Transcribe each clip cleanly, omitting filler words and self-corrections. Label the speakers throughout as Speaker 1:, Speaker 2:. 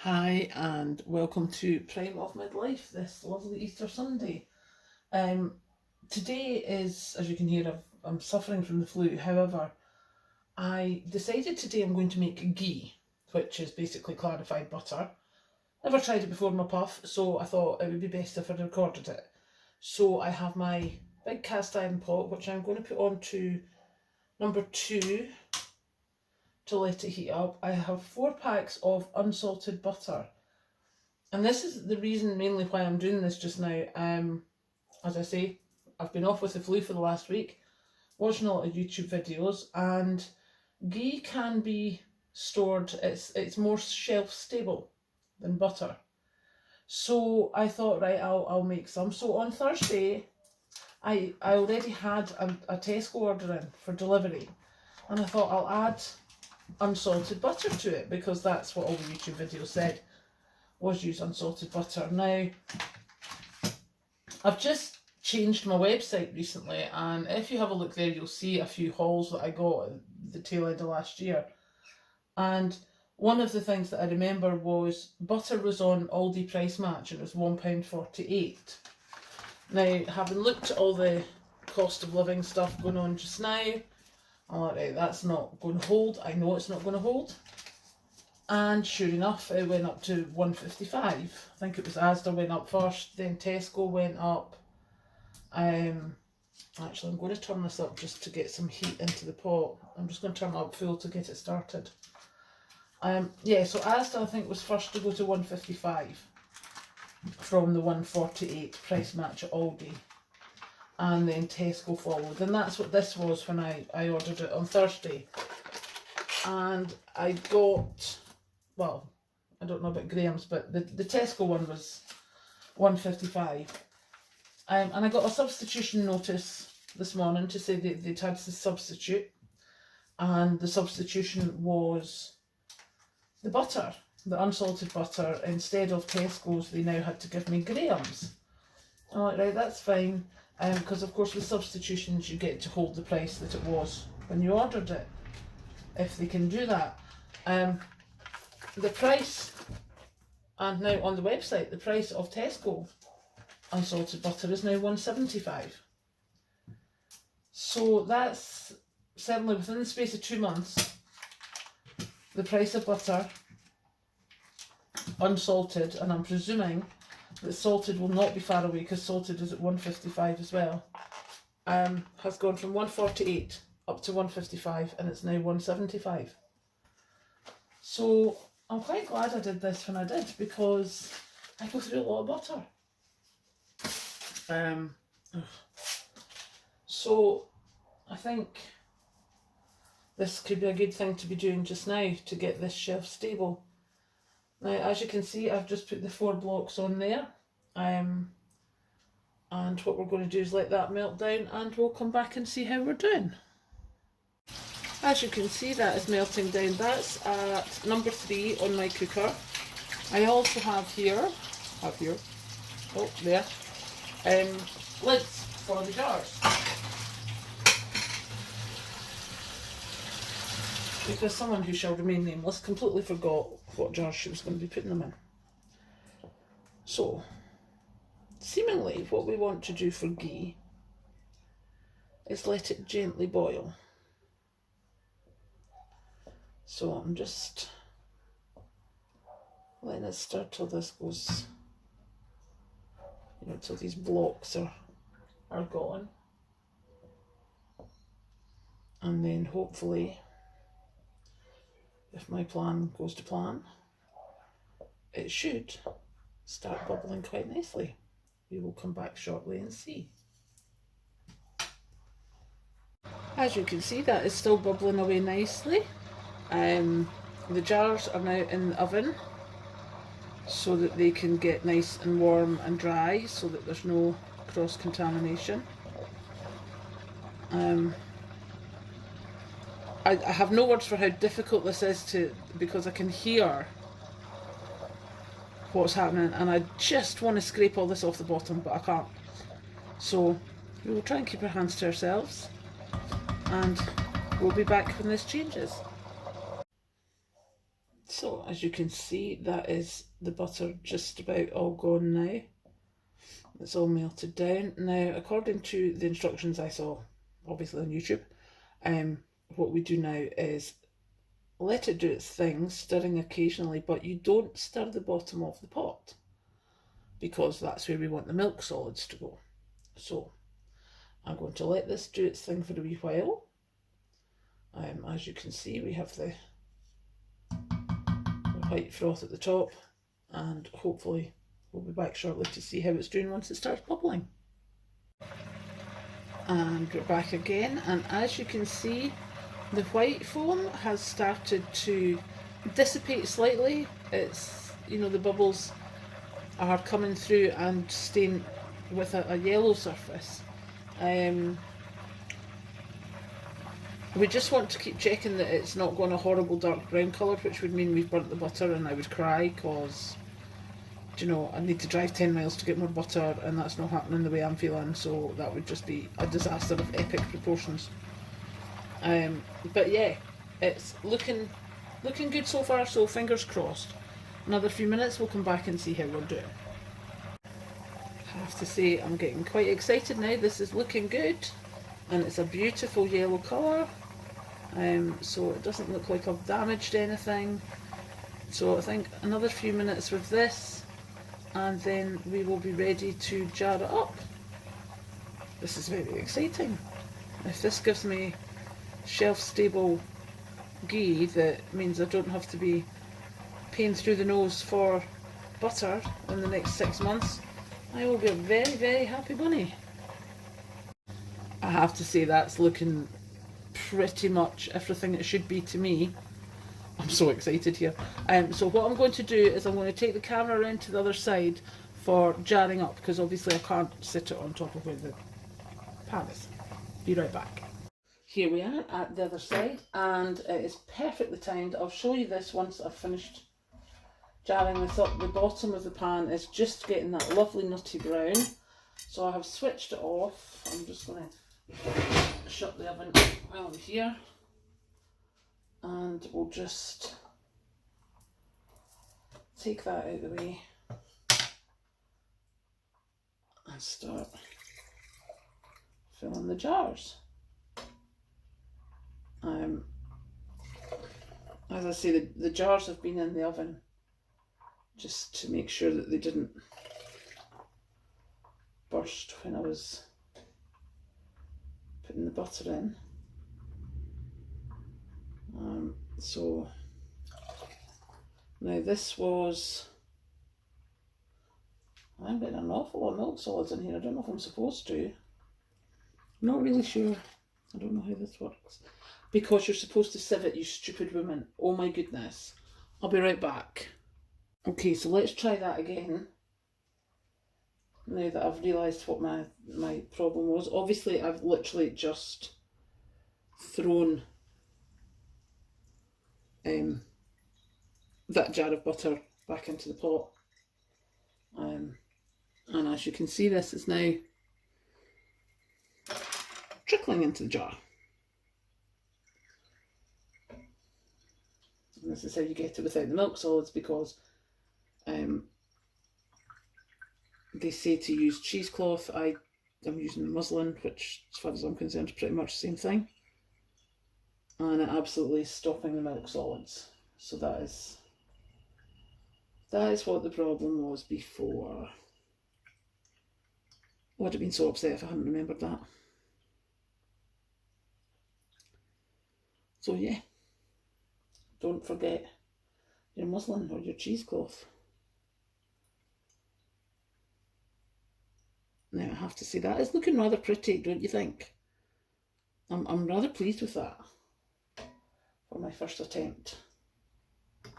Speaker 1: Hi and welcome to Prime of Midlife this lovely Easter Sunday. Today is, as you can hear, I'm suffering from the flu. However, I decided today I'm going to make ghee, which is basically clarified butter. Never tried it before in my puff, so I thought it would be best if I recorded it. So I have my big cast iron pot, which I'm going to put on to number 2 to let it heat up. I have 4 packs of unsalted butter. And this is the reason mainly why I'm doing this just now. As I say, I've been off with the flu for the last week, watching a lot of YouTube videos, and ghee can be stored. It's more shelf stable than butter. So I thought, right, I'll make some. So on Thursday, I already had a Tesco order in for delivery, and I thought I'll add unsalted butter to it because that's what all the YouTube videos said was use unsalted butter. Now, I've just changed my website recently, and if you have a look there, you'll see a few hauls that I got at the tail end of last year. And one of the things that I remember was butter was on Aldi price match and it was £1.48. Now, having looked at all the cost of living stuff going on just now, I'm like, right, that's not going to hold. I know it's not going to hold. And sure enough, it went up to £1.55. I think it was Asda went up first, then Tesco went up. Actually, I'm going to turn this up just to get some heat into the pot. I'm just going to turn it up full to get it started. Yeah, so Asda I think was first to go to £1.55 from the £1.48 price match at Aldi. And then Tesco followed. And that's what this was when I ordered it on Thursday. And I got, well, I don't know about Graham's, but the Tesco one was £1.55. And I got a substitution notice this morning to say that they'd had to substitute. And the substitution was the butter, the unsalted butter. Instead of Tesco's, they now had to give me Graham's. I'm like, right, that's fine. Because of course with substitutions you get to hold the price that it was when you ordered it, if they can do that. The price, and now on the website, the price of Tesco unsalted butter is now £1.75. So that's certainly within the space of 2 months, the price of butter unsalted, and I'm presuming that salted will not be far away because salted is at £1.55 as well, has gone from £1.48 up to £1.55, and it's now £1.75. So I'm quite glad I did this when I did, because I go through a lot of butter. So I think this could be a good thing to be doing just now to get this shelf stable. Now, as you can see, I've just put the 4 blocks on there. And what we're going to do is let that melt down, and we'll come back and see how we're doing. As you can see, that is melting down. That's at number 3 on my cooker. I also have here, oh, there, lids for the jars. Because someone who shall remain nameless completely forgot what jars she was going to be putting them in. So, seemingly what we want to do for ghee is let it gently boil. So I'm just letting it stir till this goes, till these blocks are gone. And then hopefully, if my plan goes to plan, it should start bubbling quite nicely. We will come back shortly and see. As you can see, that is still bubbling away nicely. The jars are now in the oven so that they can get nice and warm and dry, so that there's no cross-contamination. I have no words for how difficult this is because I can hear what's happening, and I just want to scrape all this off the bottom, but I can't. So we will try and keep our hands to ourselves, and we'll be back when this changes. So as you can see, that is the butter just about all gone now. It's all melted down. Now, according to the instructions I saw, obviously on YouTube, what we do now is let it do its thing, stirring occasionally, but you don't stir the bottom of the pot because that's where we want the milk solids to go. So I'm going to let this do its thing for a wee while. As you can see, we have the white froth at the top, and hopefully we'll be back shortly to see how it's doing once it starts bubbling. And we're back again, and as you can see, the white foam has started to dissipate slightly. It's, you know, the bubbles are coming through and staying with a yellow surface. We just want to keep checking that it's not going a horrible dark brown colour, which would mean we've burnt the butter and I would cry because, you know, I need to drive 10 miles to get more butter and that's not happening the way I'm feeling, so that would just be a disaster of epic proportions. But yeah, it's looking good so far, so fingers crossed. Another few minutes, we'll come back and see how we're doing. I have to say, I'm getting quite excited now. This is looking good, and it's a beautiful yellow colour. So it doesn't look like I've damaged anything. So I think another few minutes with this, and then we will be ready to jar it up. This is very exciting. If this gives me shelf-stable ghee, that means I don't have to be paying through the nose for butter in the next 6 months, I will be a very, very happy bunny. I have to say that's looking pretty much everything it should be to me. I'm so excited here. So what I'm going to do is I'm going to take the camera around to the other side for jarring up, because obviously I can't sit it on top of where the pan is. Be right back. Here we are at the other side, and it is perfectly timed. I'll show you this once I've finished jarring this up. The bottom of the pan is just getting that lovely nutty brown. So I have switched it off. I'm just going to shut the oven while I'm here, and we'll just take that out of the way and start filling the jars. As I say, the jars have been in the oven just to make sure that they didn't burst when I was putting the butter in. So now this was, I'm getting an awful lot of milk solids in here. I don't know if I'm supposed to. I'm not really sure. I don't know how this works. Because you're supposed to sieve it, you stupid woman. Oh my goodness. I'll be right back. Okay, so let's try that again. Now that I've realised what my problem was. Obviously, I've literally just thrown that jar of butter back into the pot. And as you can see, this is now trickling into the jar. And this is how you get it without the milk solids, because they say to use cheesecloth. I'm using muslin, which as far as I'm concerned is pretty much the same thing. And it absolutely is stopping the milk solids. So that is what the problem was before. I would have been so upset if I hadn't remembered that. So yeah, don't forget your muslin or your cheesecloth. Now I have to say that is looking rather pretty, don't you think? I'm rather pleased with that for my first attempt. I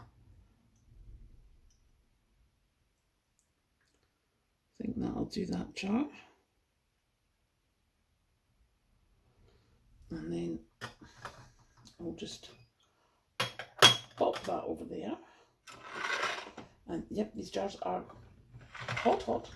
Speaker 1: think that'll do that jar. And then I'll just pop that over there. And yep, these jars are hot.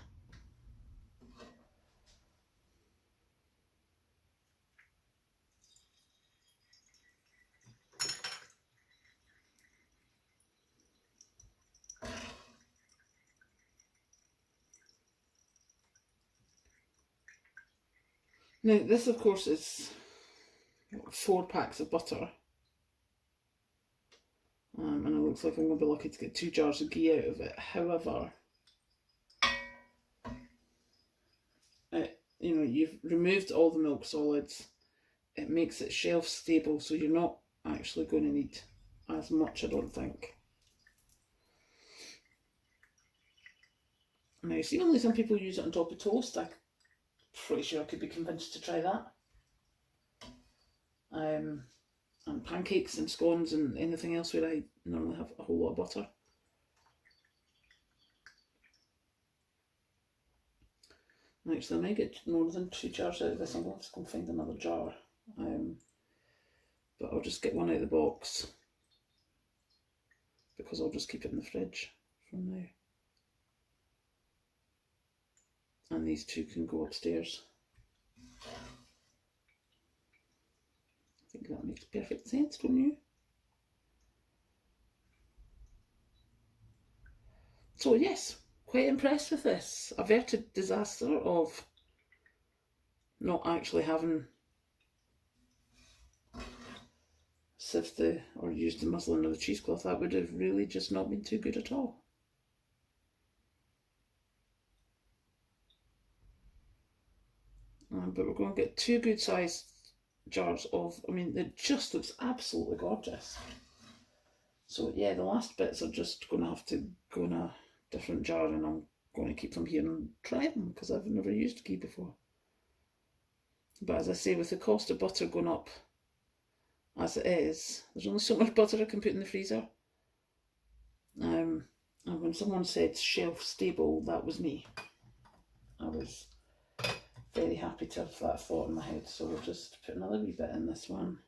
Speaker 1: Now this of course is 4 packs of butter. And it looks like I'm going to be lucky to get 2 jars of ghee out of it. However, you know, you've removed all the milk solids. It makes it shelf stable, so you're not actually going to need as much, I don't think. Now, see, only some people use it on top of toast. I'm pretty sure I could be convinced to try that. And pancakes and scones and anything else where I normally have a whole lot of butter. Actually, I might get more than 2 jars out of this. I'm going to have to go and find another jar. But I'll just get one out of the box because I'll just keep it in the fridge from now. And these 2 can go upstairs. I think that makes perfect sense, don't you? So yes, quite impressed with this. Averted disaster of not actually having sieved or used the muslin or the cheesecloth. That would have really just not been too good at all. But we're going to get 2 good sized jars of, I mean, it just looks absolutely gorgeous. So yeah, the last bits are just going to have to go in a different jar, and I'm going to keep them here and try them because I've never used ghee before. But as I say, with the cost of butter going up as it is, there's only so much butter I can put in the freezer. And when someone said shelf stable, that was me. I was very happy to have that thought in my head, so we'll just put another wee bit in this one.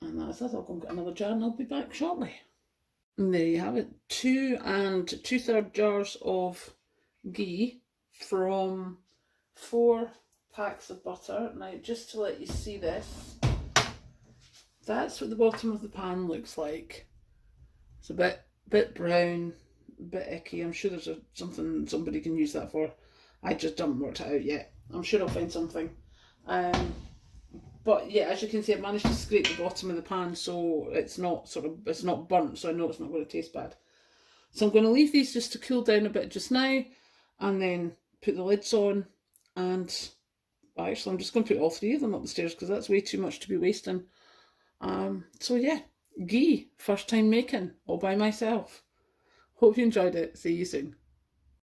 Speaker 1: And that's it. I'll go and get another jar and I'll be back shortly. And there you have it. 2 2/3 jars of ghee from 4 packs of butter. Now, just to let you see this, that's what the bottom of the pan looks like. It's a bit brown, a bit icky. I'm sure there's something somebody can use that for. I just haven't worked it out yet. I'm sure I'll find something. But yeah, as you can see, I've managed to scrape the bottom of the pan so it's not burnt, so I know it's not going to taste bad. So I'm going to leave these just to cool down a bit just now, and then put the lids on. And actually, I'm just going to put all 3 of them up the stairs because that's way too much to be wasting. So yeah, ghee, first time making, all by myself. Hope you enjoyed it. See you soon.